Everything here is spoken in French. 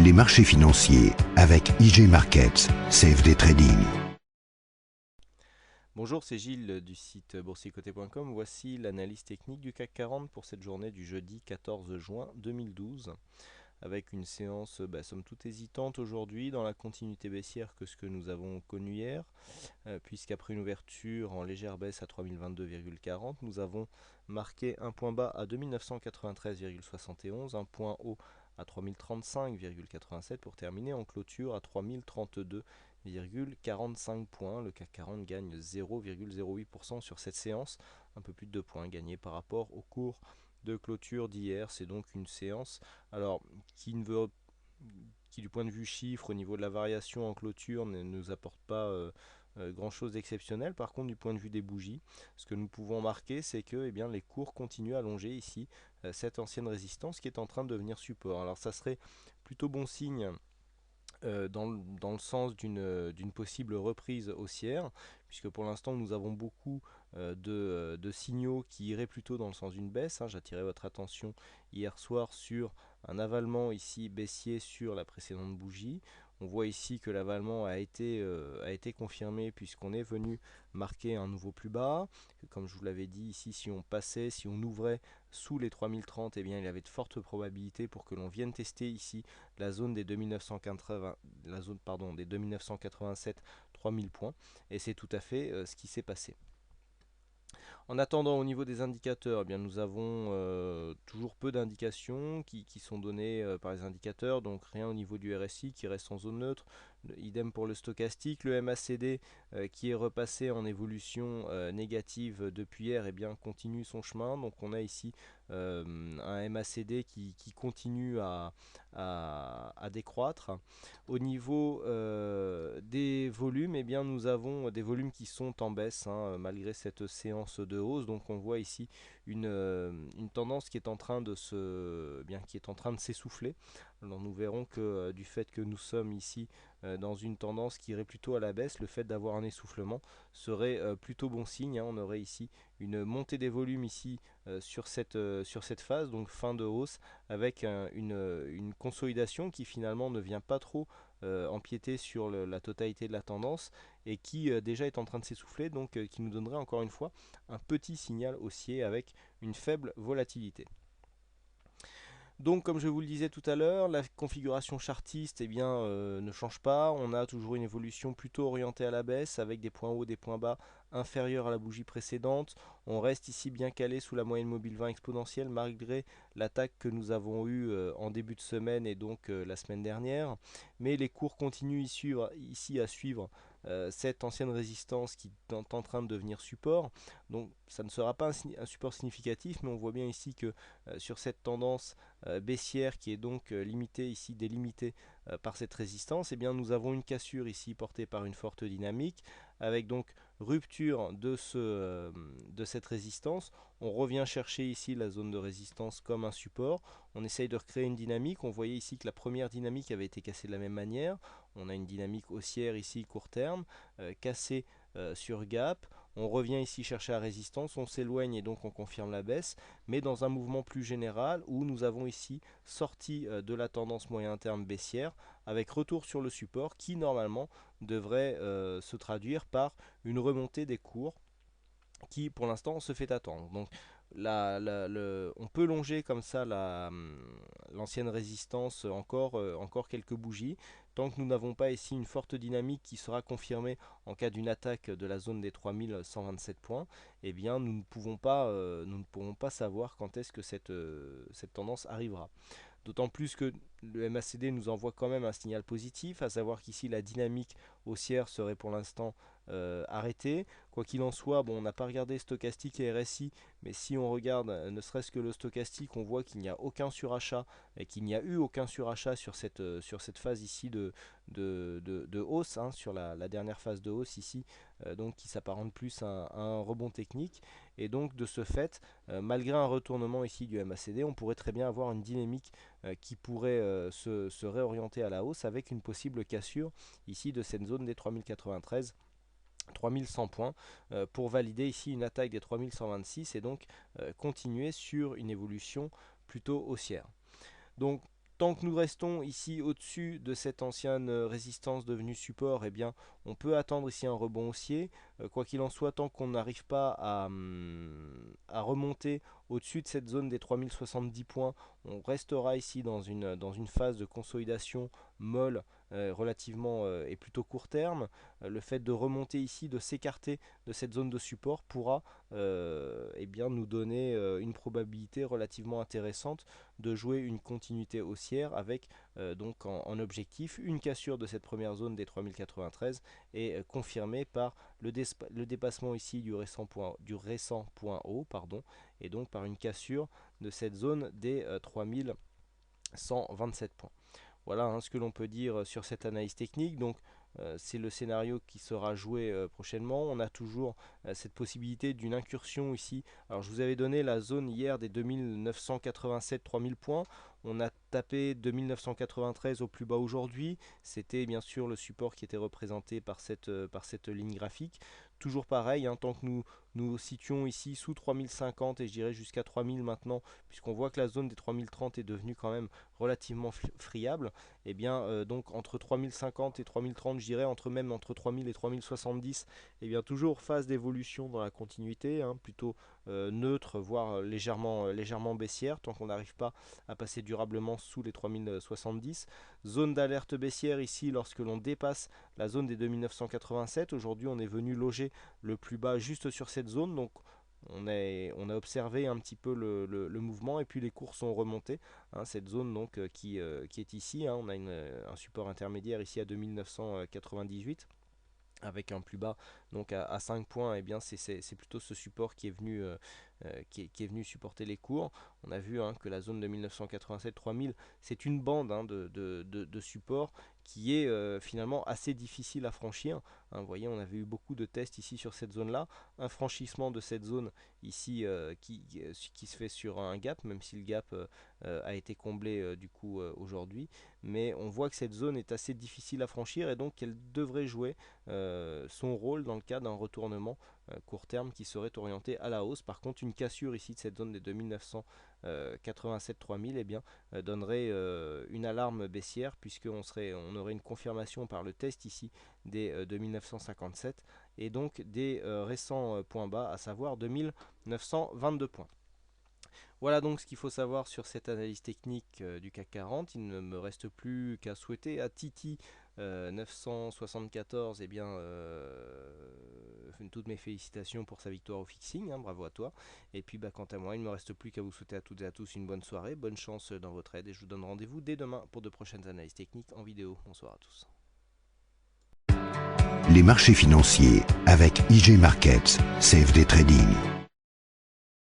les marchés financiers avec IG Markets, CFD Trading. Bonjour, c'est Gilles du site boursicoté.com. Voici l'analyse technique du CAC 40 pour cette journée du jeudi 14 juin 2012, avec une séance somme toute hésitante aujourd'hui dans la continuité baissière que ce que nous avons connu hier, puisqu'après une ouverture en légère baisse à 3022,40, nous avons marqué un point bas à 2993,71, un point haut à 3035,87 pour terminer en clôture à 3032,45 points. Le CAC 40 gagne 0,08% sur cette séance, un peu plus de 2 points gagnés par rapport au cours de clôture d'hier. C'est donc une séance qui ne veut qui du point de vue chiffre au niveau de la variation en clôture ne nous apporte pas grand chose d'exceptionnel. Par contre, du point de vue des bougies, ce que nous pouvons marquer, c'est que les cours continuent à longer ici cette ancienne résistance qui est en train de devenir support. Alors ça serait plutôt bon signe dans le sens d'une possible reprise haussière, puisque pour l'instant nous avons beaucoup de signaux qui iraient plutôt dans le sens d'une baisse. J'attirais votre attention hier soir sur un avalement ici baissier sur la précédente bougie. On voit ici que l'avalement a été confirmé puisqu'on est venu marquer un nouveau plus bas. Comme je vous l'avais dit ici, si on ouvrait sous les 3030, il y avait de fortes probabilités pour que l'on vienne tester ici la zone des 2987 3000 points, et c'est tout à fait ce qui s'est passé. En attendant, au niveau des indicateurs, nous avons toujours peu d'indications qui sont données par les indicateurs, donc rien au niveau du RSI qui reste en zone neutre, idem pour le stochastique. Le MACD qui est repassé en évolution négative depuis hier continue son chemin, donc on a ici un MACD qui continue à décroître. Au niveau des volumes, nous avons des volumes qui sont en baisse malgré cette séance de hausse. Donc on voit ici une tendance qui est en train de s'essouffler. Alors nous verrons que du fait que nous sommes ici dans une tendance qui irait plutôt à la baisse, le fait d'avoir un essoufflement serait plutôt bon signe. On aurait ici une montée des volumes ici sur cette phase, donc fin de hausse, avec une consolidation qui finalement ne vient pas trop empiéter sur la totalité de la tendance et qui déjà est en train de s'essouffler, donc qui nous donnerait encore une fois un petit signal haussier avec une faible volatilité. Donc comme je vous le disais tout à l'heure, la configuration chartiste ne change pas. On a toujours une évolution plutôt orientée à la baisse avec des points hauts, des points bas inférieurs à la bougie précédente. On reste ici bien calé sous la moyenne mobile 20 exponentielle malgré l'attaque que nous avons eue en début de semaine et donc la semaine dernière. Mais les cours continuent ici à suivre cette ancienne résistance qui est en train de devenir support. Donc ça ne sera pas un support significatif, mais on voit bien ici que sur cette tendance baissière qui est donc délimitée par cette résistance, nous avons une cassure ici portée par une forte dynamique avec donc rupture de cette résistance. On revient chercher ici la zone de résistance comme un support. On essaye de recréer une dynamique. On voyait ici que la première dynamique avait été cassée de la même manière. On a une dynamique haussière ici court terme, cassée sur gap. On revient ici chercher la résistance, on s'éloigne et donc on confirme la baisse, mais dans un mouvement plus général où nous avons ici sorti de la tendance moyen terme baissière avec retour sur le support qui normalement devrait se traduire par une remontée des cours qui pour l'instant se fait attendre. Donc on peut longer comme ça l'ancienne résistance encore quelques bougies. Tant que nous n'avons pas ici une forte dynamique qui sera confirmée en cas d'une attaque de la zone des 3127 points, nous ne pourrons pas savoir quand est-ce que cette tendance arrivera. D'autant plus que le MACD nous envoie quand même un signal positif, à savoir qu'ici la dynamique haussière serait pour l'instant arrêtée. Quoi qu'il en soit, on n'a pas regardé stochastique et RSI, mais si on regarde ne serait-ce que le stochastique, on voit qu'il n'y a aucun surachat et qu'il n'y a eu aucun surachat sur cette phase ici de hausse, sur la dernière phase de hausse ici, donc qui s'apparente plus à un rebond technique. Et donc de ce fait, malgré un retournement ici du MACD, on pourrait très bien avoir une dynamique qui pourrait se réorienter à la hausse avec une possible cassure ici de cette zone des 3093 3100 points pour valider ici une attaque des 3126 et donc continuer sur une évolution plutôt haussière. Donc Tant que nous restons ici au-dessus de cette ancienne résistance devenue support, eh bien, on peut attendre ici un rebond haussier. Quoi qu'il en soit, tant qu'on n'arrive pas à remonter au-dessus de cette zone des 3070 points, on restera ici dans une phase de consolidation molle relativement et plutôt court terme. Le fait de remonter ici, de s'écarter de cette zone de support pourra eh bien, nous donner une probabilité relativement intéressante de jouer une continuité haussière avec donc en objectif une cassure de cette première zone des 3093 et confirmée par le dépassement ici du récent point haut, pardon, et donc par une cassure de cette zone des 3127 points. Voilà hein, ce que l'on peut dire sur cette analyse technique. Donc c'est le scénario qui sera joué prochainement. On a toujours cette possibilité d'une incursion ici. Alors je vous avais donné la zone hier des 2987-3000 points. On a tapé 2993 au plus bas aujourd'hui. C'était bien sûr le support qui était représenté par cette ligne graphique. Toujours pareil, hein, tant que nous situons ici sous 3050 et je dirais jusqu'à 3000 maintenant, puisqu'on voit que la zone des 3030 est devenue quand même relativement friable, et bien donc entre 3050 et 3030, je dirais même entre 3000 et 3070, et bien toujours phase d'évolution dans la continuité, hein, plutôt neutre, voire légèrement baissière, tant qu'on n'arrive pas à passer durablement sous les 3070. Zone d'alerte baissière ici lorsque l'on dépasse la zone des 2987. Aujourd'hui on est venu loger le plus bas juste sur cette zone, donc on a observé un petit peu le mouvement et puis les cours sont remontés, hein, cette zone donc qui est ici, hein, on a un support intermédiaire ici à 2998 avec un plus bas donc à 5 points, et bien c'est plutôt ce support qui est venu qui est venu supporter les cours. On a vu hein, que la zone de 1987-3000 c'est une bande hein, de support qui est finalement assez difficile à franchir, hein. Vous voyez, on avait eu beaucoup de tests ici sur cette zone là, un franchissement de cette zone ici qui se fait sur un gap, même si le gap a été comblé du coup aujourd'hui, mais on voit que cette zone est assez difficile à franchir et donc elle devrait jouer son rôle dans le cas d'un retournement court terme qui serait orienté à la hausse. Par contre, une cassure ici de cette zone des 2987-3000 eh bien donnerait une alarme baissière, puisqu'on aurait une confirmation par le test ici des 2957 et donc des récents points bas, à savoir 2922 points. Voilà donc ce qu'il faut savoir sur cette analyse technique du CAC 40. Il ne me reste plus qu'à souhaiter à Titi 974 toutes mes félicitations pour sa victoire au fixing, hein, bravo à toi. Et puis quant à moi, il ne me reste plus qu'à vous souhaiter à toutes et à tous une bonne soirée, bonne chance dans votre aide, et je vous donne rendez-vous dès demain pour de prochaines analyses techniques en vidéo. Bonsoir à tous. Les marchés financiers avec IG Markets, CFD Trading.